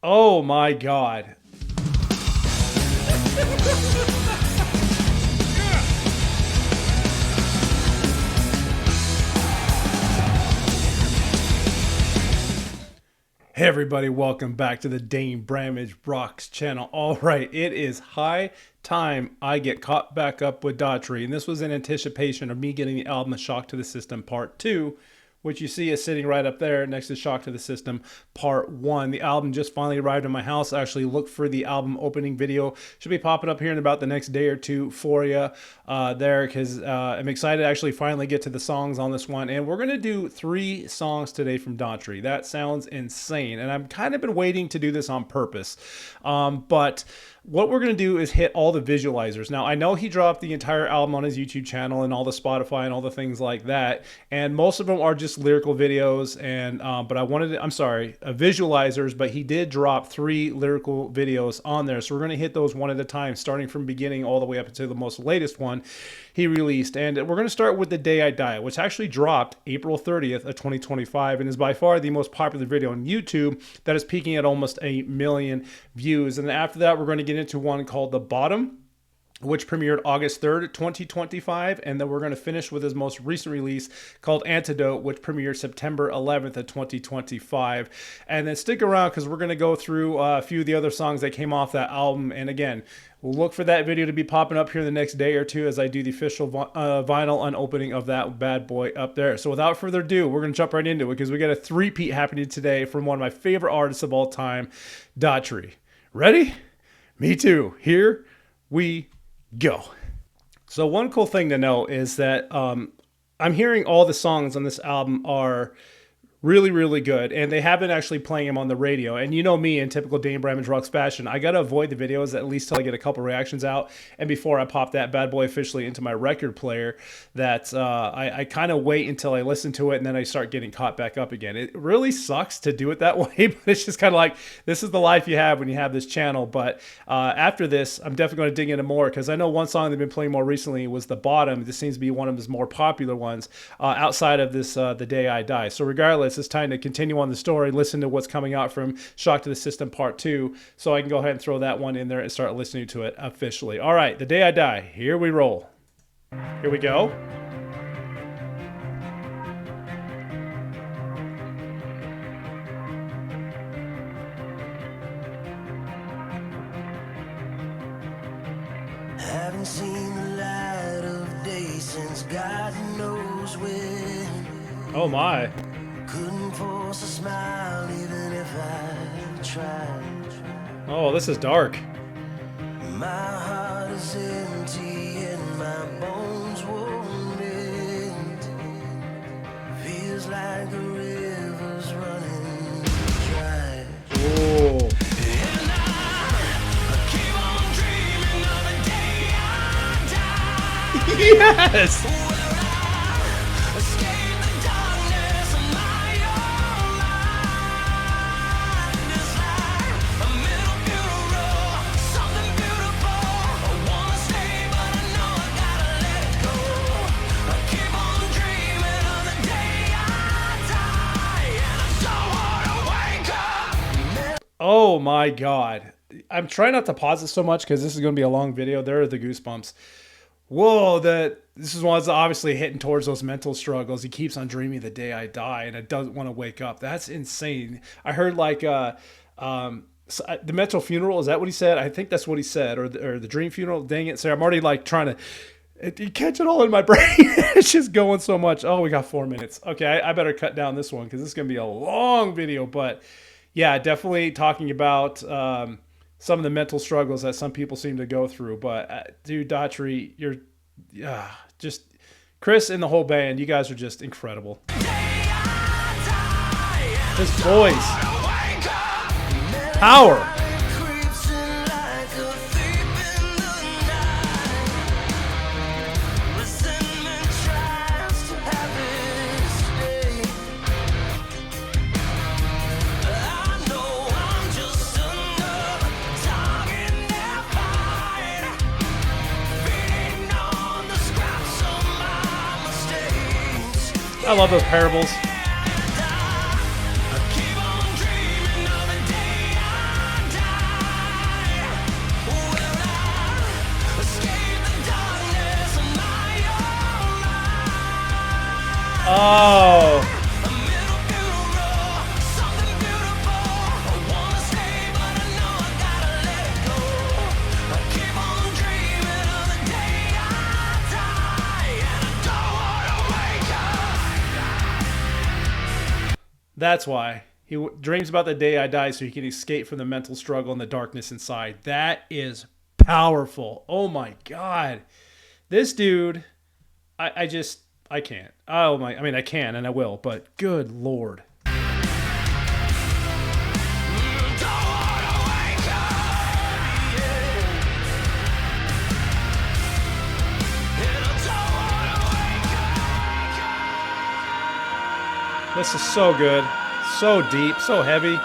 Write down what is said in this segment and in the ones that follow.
Oh my God. Hey everybody, welcome back to the danebramageROCKS channel. All right, it is high time I get caught back up with Daughtry, and this was in anticipation of me getting the album Shock to the System Part 2, which you see is sitting right up there next to Shock to the System Part 1. The album just finally arrived in my house. Actually, look for the album opening video. Should be popping up here in about the next day or two for you there, because I'm excited to actually finally get to the songs on this one. And we're going to do 3 songs today from Daughtry. That sounds insane. And I've kind of been waiting to do this on purpose. But what we're going to do is hit all the visualizers. Now, I know he dropped the entire album on his YouTube channel and all the Spotify and all the things like that. And most of them are just lyrical videos. And but I wanted to, visualizers, but he did drop 3 lyrical videos on there. So we're going to hit those one at a time, starting from beginning all the way up until the most latest one he released. And we're going to start with The Day I Die, which actually dropped April 30th of 2025 and is by far the most popular video on YouTube that is peaking at almost 1 million views. And after that, we're going to get into one called The Bottom, which premiered August 3rd, 2025. And then we're going to finish with his most recent release called Antidote, which premiered September 11th of 2025. And then stick around because we're going to go through a few of the other songs that came off that album. And again, we'll look for that video to be popping up here the next day or two as I do the official vinyl unopening of that bad boy up there. So without further ado, we're going to jump right into it because we got a three-peat happening today from one of my favorite artists of all time, Daughtry. Ready? Me too. Here we go. So one cool thing to know is that I'm hearing all the songs on this album are really, really good, and they have been actually playing them on the radio. And you know me, in typical danebramageROCKS fashion, I gotta avoid the videos at least till I get a couple reactions out, and before I pop that bad boy officially into my record player, that I kind of wait until I listen to it, and then I start getting caught back up again. It really sucks to do it that way, but it's just kind of like, this is the life you have when you have this channel. But after this, I'm definitely going to dig into more, because I know one song they've been playing more recently was The Bottom. This seems to be one of his more popular ones outside of this The Day I Die. So regardless, it's time to continue on the story, listen to what's coming out from Shock to the System Part 2, so I can go ahead and throw that one in there and start listening to it officially. All right, The Day I Die, here we roll. Here we go. Haven't seen the light of day since God knows when. Oh my. Couldn't force a smile even if I tried. Oh, this is dark. My heart is empty and my bones won't mend. Feels like the river's running dry. Oh. And I keep on dreaming of the day I die. Yes! Where I escape the darkness of my own mind. It's like a middle funeral, something beautiful. I wanna stay, but I know I gotta let it go. I keep on dreaming of the day I die, and it's so hard to wake up. Oh my God. I'm trying not to pause it so much because this is going to be a long video. There are the goosebumps. Whoa, this is one that's obviously hitting towards those mental struggles. He keeps on dreaming the day I die, and it doesn't want to wake up. That's insane. I heard like the mental funeral. Is that what he said? I think that's what he said, or the dream funeral. Dang it, Sarah! I'm already like trying to catch it all in my brain. It's just going so much. Oh, we got 4 minutes. Okay, I better cut down this one because this is gonna be a long video. But yeah, definitely talking about some of the mental struggles that some people seem to go through. But dude, Daughtry, you're just Chris and the whole band. You guys are just incredible. His voice, power. I love those parables. Oh. That's why. He dreams about the day I die so he can escape from the mental struggle and the darkness inside. That is powerful. Oh my God. This dude, I can't. Oh my, I mean, I can and I will, but good Lord. This is so good. So deep, so heavy.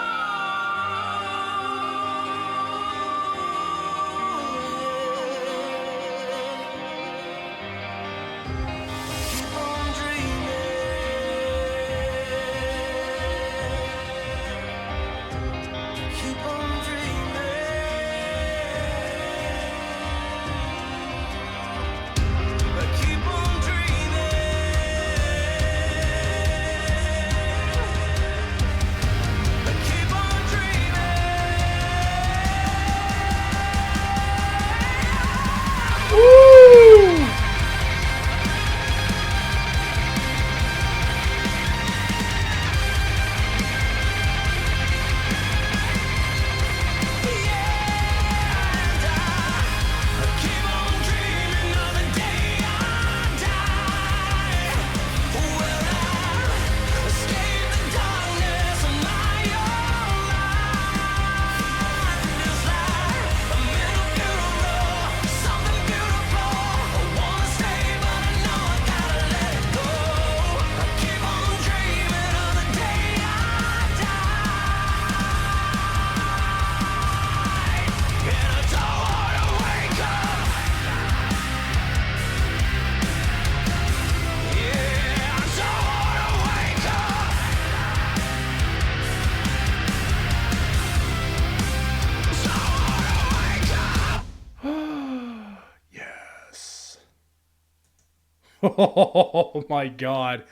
Oh my God.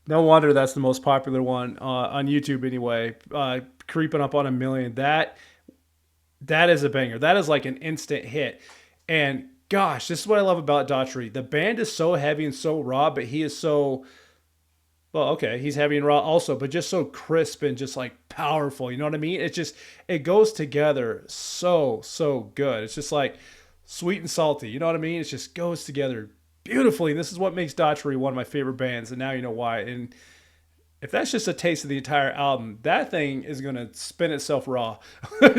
No wonder that's the most popular one on YouTube anyway. Creeping up on 1 million. That is a banger. That is like an instant hit. And gosh, this is what I love about Daughtry. The band is so heavy and so raw, but he is so, well, okay, he's heavy and raw also, but just so crisp and just like powerful. You know what I mean? It's just, it goes together so good. It's just like sweet and salty. You know what I mean? It just goes together beautifully. This is what makes Daughtry one of my favorite bands, and now you know why. And if that's just a taste of the entire album, that thing is going to spin itself raw.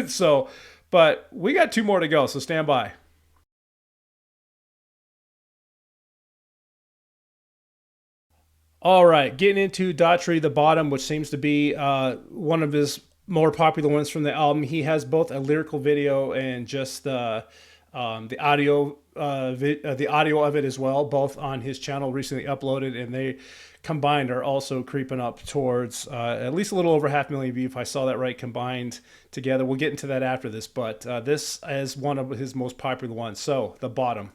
So, but we got 2 more to go, so stand by. All right, getting into Daughtry, The Bottom, which seems to be one of his more popular ones from the album. He has both a lyrical video and just the audio the audio of it as well, both on his channel, recently uploaded, and they combined are also creeping up towards at least a little over 500,000 views, if I saw that right, combined together. We'll get into that after this, but this is one of his most popular ones. So, The Bottom.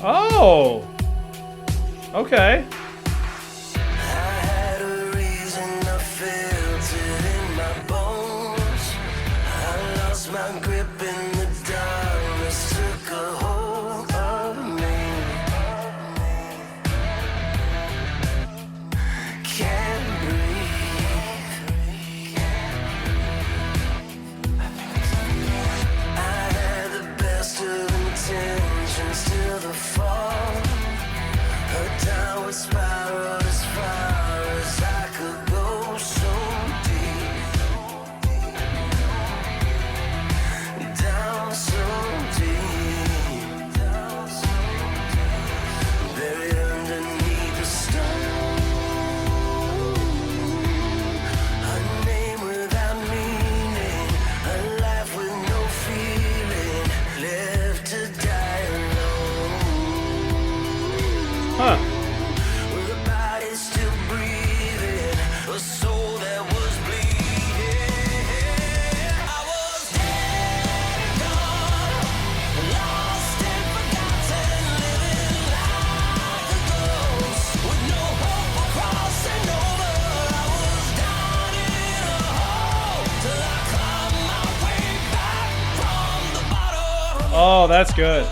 Oh, okay. I had a reason, I felt it in my bones. I lost my grip in the darkness, took a hold of me. Can't breathe. I had the best of intentions till the fall. A downward spiral. Oh, that's good.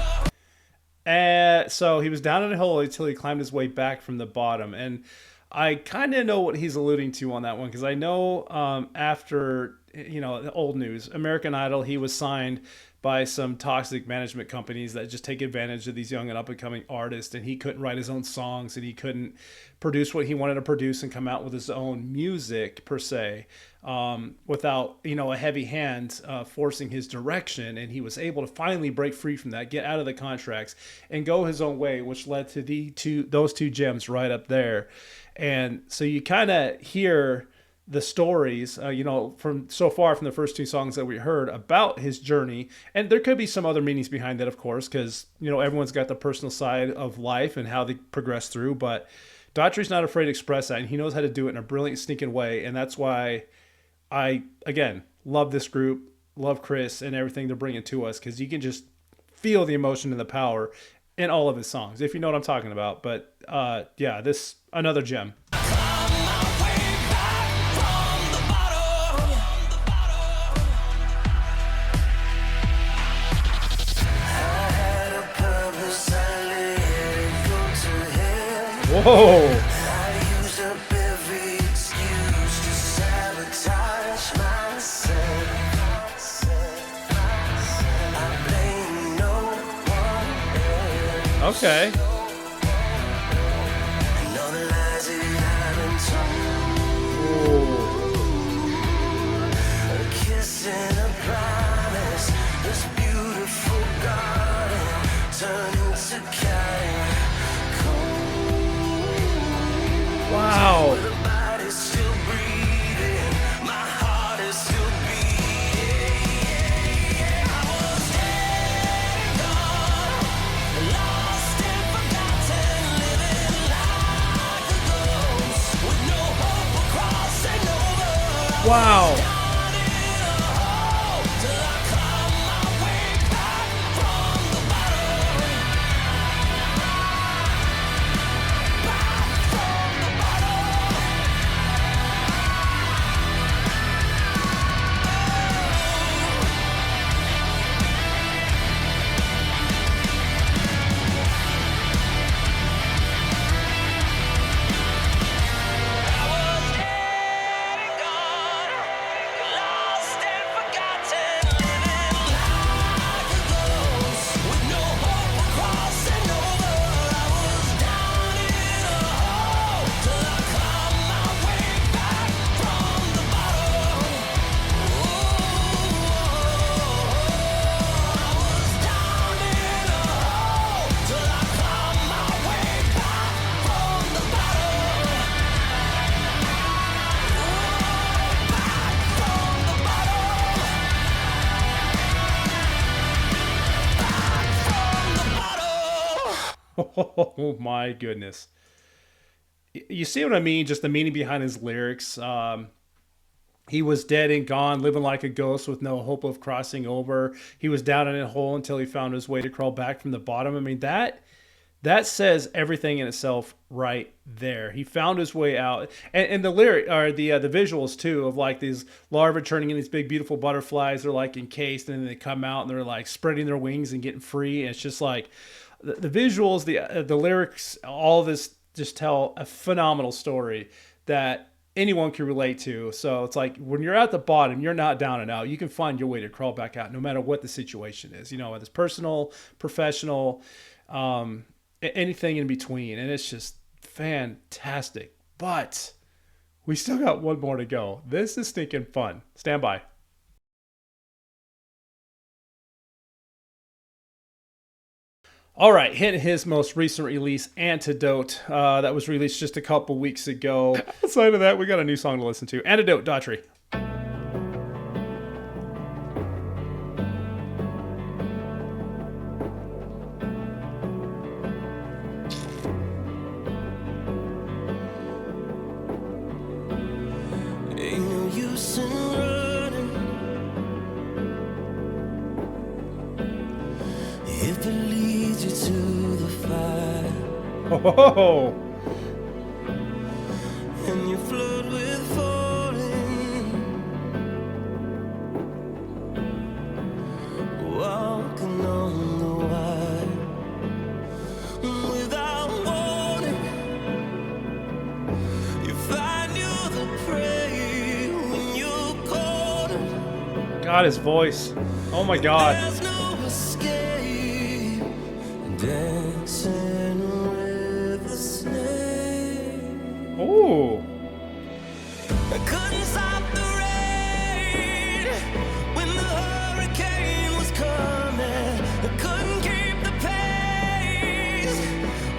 And so he was down in a hole until he climbed his way back from the bottom. And I kind of know what he's alluding to on that one because I know after, the old news, American Idol, he was signed by some toxic management companies that just take advantage of these young and up and coming artists. And he couldn't write his own songs and he couldn't produce what he wanted to produce and come out with his own music per se, without a heavy hand forcing his direction. And he was able to finally break free from that, get out of the contracts, and go his own way, which led to those two gems right up there. And so you kind of hear the stories, from so far from the first two songs that we heard about his journey. And there could be some other meanings behind that, of course, because, everyone's got the personal side of life and how they progress through. But Daughtry's not afraid to express that, and he knows how to do it in a brilliant, sneaking way. And that's why I, again, love this group, love Chris and everything they're bringing to us, because you can just feel the emotion and the power in all of his songs, if you know what I'm talking about. But yeah, this another gem. Whoa. Okay. Wow. Wow. Oh my goodness. You see what I mean? Just the meaning behind his lyrics. He was dead and gone, living like a ghost with no hope of crossing over. He was down in a hole until he found his way to crawl back from the bottom. I mean, that says everything in itself right there. He found his way out, and the lyric or the visuals too of like these larvae turning into these big beautiful butterflies. They're like encased, and then they come out and they're like spreading their wings and getting free. And it's just like the visuals, the lyrics, all this just tell a phenomenal story that anyone can relate to. So it's like when you're at the bottom, you're not down and out. You can find your way to crawl back out, no matter what the situation is. Whether it's personal, professional, anything in between. And it's just fantastic. But we still got one more to go. This is stinking fun. Stand by. All right, hitting his most recent release, Antidote, that was released just a couple weeks ago. Outside of that, we got a new song to listen to. Antidote, Daughtry. Ain't no use in running if it leads you to the fire. Oh, And you float with falling, walking on God, his voice. Oh my God. There's no escape. Dancing with the snake. Ooh. I couldn't stop the rain when the hurricane was coming. I couldn't keep the pace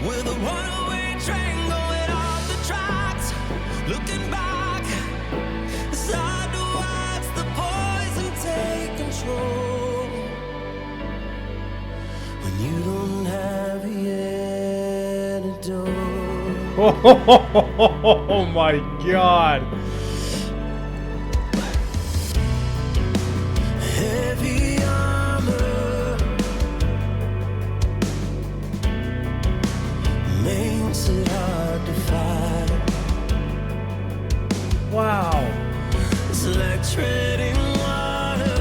with a runaway train going off the tracks. Looking back, it's hard to watch the poison take control when you don't have the antidote. Oh my God. Heavy armor makes it hard to fight. Wow. It's like treading water,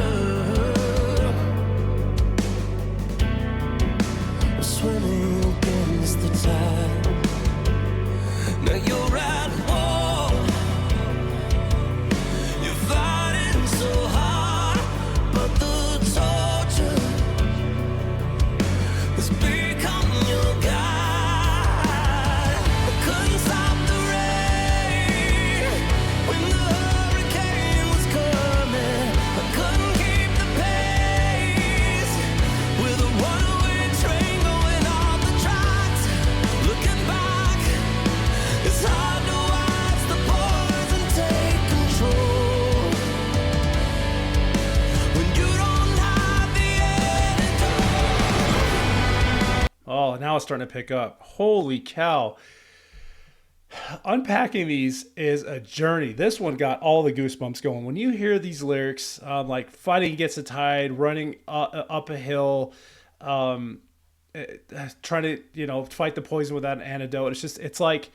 swimming against the tide. Now you're at war. You're fighting so hard, but the torture has become your guide. I couldn't stop the rain when the hurricane was coming. I couldn't keep the pace with a runaway train going off the tracks. Looking back, it's hard to watch the poison take control when you don't have the antidote. Oh, now it's starting to pick up. Holy cow. Unpacking these is a journey. This one got all the goosebumps going. When you hear these lyrics, like fighting against the tide, running up a hill, trying to, fight the poison without an antidote. It's like,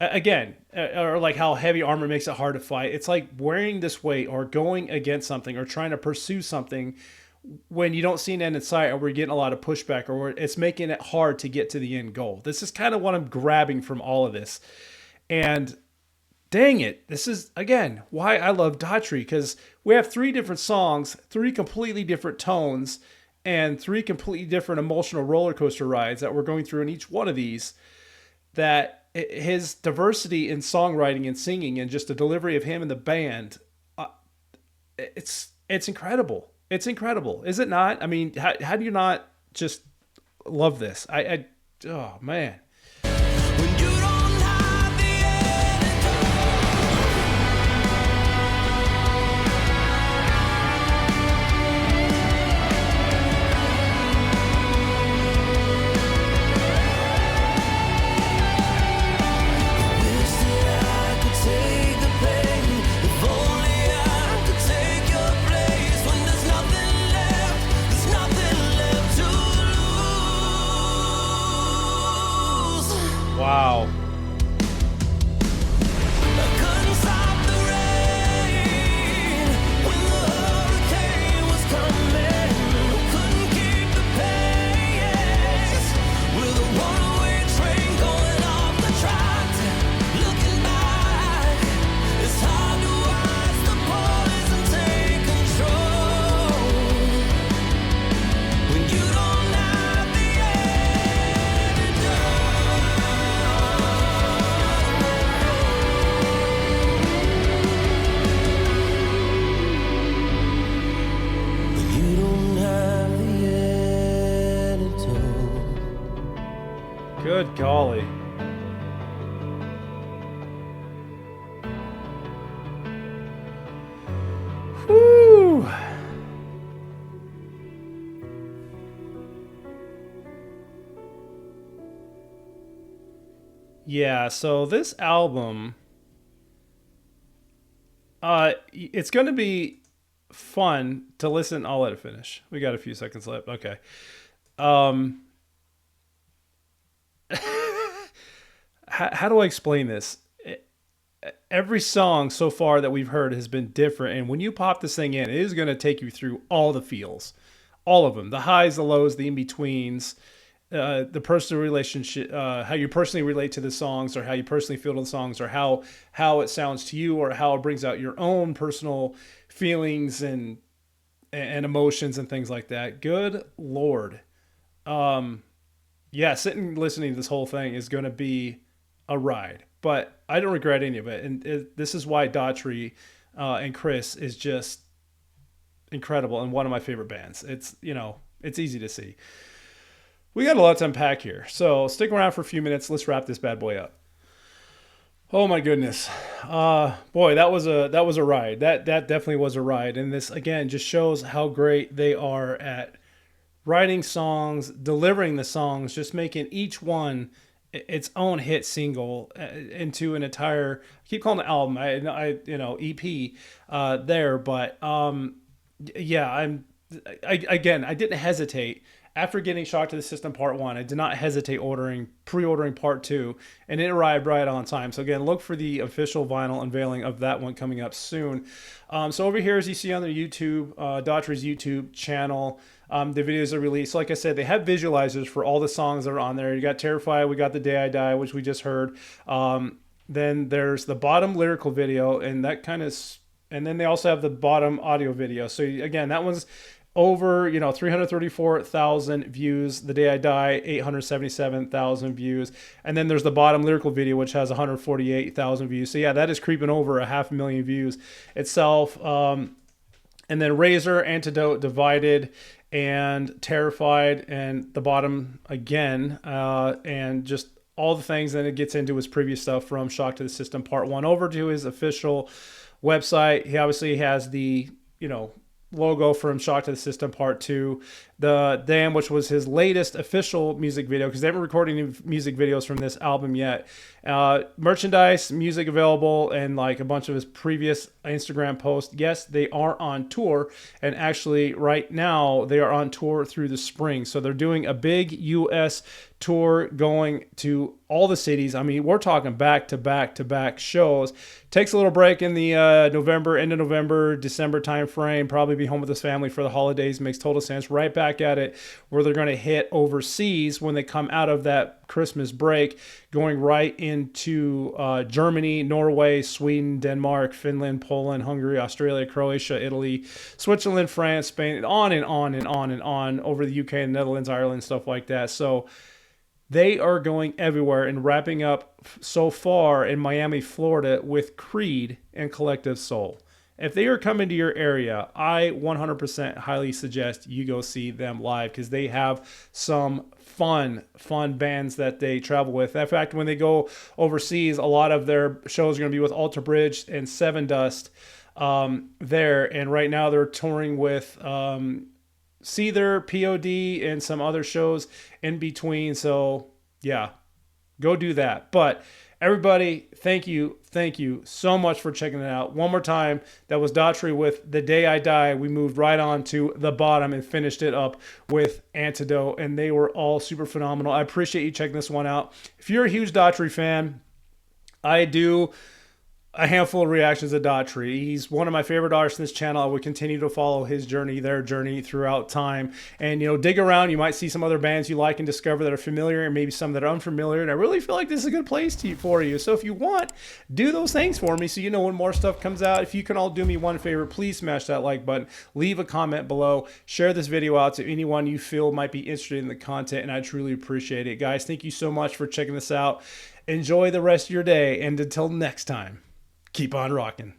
again, or like how heavy armor makes it hard to fight. It's like wearing this weight or going against something or trying to pursue something when you don't see an end in sight, or we're getting a lot of pushback, or it's making it hard to get to the end goal. This is kind of what I'm grabbing from all of this. And dang it, this is, again, why I love Daughtry, because we have 3 different songs, 3 completely different tones, and 3 completely different emotional roller coaster rides that we're going through in each one of these, that his diversity in songwriting and singing and just the delivery of him and the band, it's incredible. It's incredible. Is it not? I mean, how do you not just love this? Oh man. When you don't have the wish that I could take the pain. If only I could take your place. When there's nothing left to lose. Wow. I couldn't stop the rain when the hurricane was coming. Couldn't keep the pace with a runaway train going off the tracks. Looking back, it's hard to watch the poison take control when you don't have the antidote. When you don't have the antidote. Good golly. Whew. Yeah, so this album, it's going to be fun to listen. I'll let it finish. We got a few seconds left. Okay. How do I explain this? Every song so far that we've heard has been different. And when you pop this thing in, it is going to take you through all the feels, all of them, the highs, the lows, the in-betweens, the personal relationship, how you personally relate to the songs, or how you personally feel to the songs, or how it sounds to you, or how it brings out your own personal feelings and and emotions and things like that. Good Lord. Yeah, sitting listening to this whole thing is going to be a ride, but I don't regret any of it. And this is why Daughtry and Chris is just incredible and one of my favorite bands. It's, it's easy to see. We got a lot to unpack here. So stick around for a few minutes. Let's wrap this bad boy up. Oh my goodness. Boy, that was a ride. That definitely was a ride. And this again just shows how great they are at writing songs, delivering the songs, just making each one its own hit single into an entire, I keep calling it album, EP there, but yeah, I didn't hesitate. After getting Shock to the System Part 1, I did not hesitate pre-ordering Part 2, and it arrived right on time. So again, look for the official vinyl unveiling of that one coming up soon. So over here, as you see on the YouTube, Daughtry's YouTube channel, the videos are released. Like I said, they have visualizers for all the songs that are on there. You got Terrified, we got The Day I Die, which we just heard. Then there's the bottom lyrical video, and that kind of, and then they also have the bottom audio video. So again, that one's over 334,000 views. The Day I Die, 877,000 views, and then there's the bottom lyrical video, which has 148,000 views. So yeah, that is creeping over 500,000 views itself. And then Razor, Antidote, Divided, and Terrified, and the bottom again, and just all the things that it gets into his previous stuff from Shock to the System Part 1 over to his official website. He obviously has the logo from Shock to the System Part 2, the Damn, which was his latest official music video, because they haven't recorded any music videos from this album yet. Merchandise, music available, and like a bunch of his previous Instagram posts. Yes, they are on tour, and actually right now they are on tour through the spring. So they're doing a big US tour going to all the cities. I mean, we're talking back to back to back shows. Takes a little break in the end of November, December time frame. Probably be home with his family for the holidays. Makes total sense. Right back at it where they're going to hit overseas when they come out of that Christmas break, going right into Germany, Norway, Sweden, Denmark, Finland, Poland, Hungary, Australia, Croatia, Italy, Switzerland, France, Spain, and on and on and on and on over the UK and Netherlands, Ireland, stuff like that. So they are going everywhere and wrapping up so far in Miami, Florida with Creed and Collective Soul. If they are coming to your area, I 100% highly suggest you go see them live, because they have some fun bands that they travel with. In fact, when they go overseas, a lot of their shows are going to be with Alter Bridge and Seven Dust there. And right now they're touring with Seether, POD, and some other shows in between. So yeah, go do that. But everybody, thank you so much for checking it out. One more time, that was Daughtry with The Day I Die. We moved right on to the bottom and finished it up with Antidote, and they were all super phenomenal. I appreciate you checking this one out. If you're a huge Daughtry fan, I do a handful of reactions to Daughtry. He's one of my favorite artists in this channel. I would continue to follow his journey, their journey throughout time. And, dig around. You might see some other bands you like and discover that are familiar, and maybe some that are unfamiliar. And I really feel like this is a good place for you. So if you want, do those things for me so you know when more stuff comes out. If you can all do me one favor, please smash that like button. Leave a comment below. Share this video out to anyone you feel might be interested in the content, and I truly appreciate it. Guys, thank you so much for checking this out. Enjoy the rest of your day, and until next time, keep on rocking.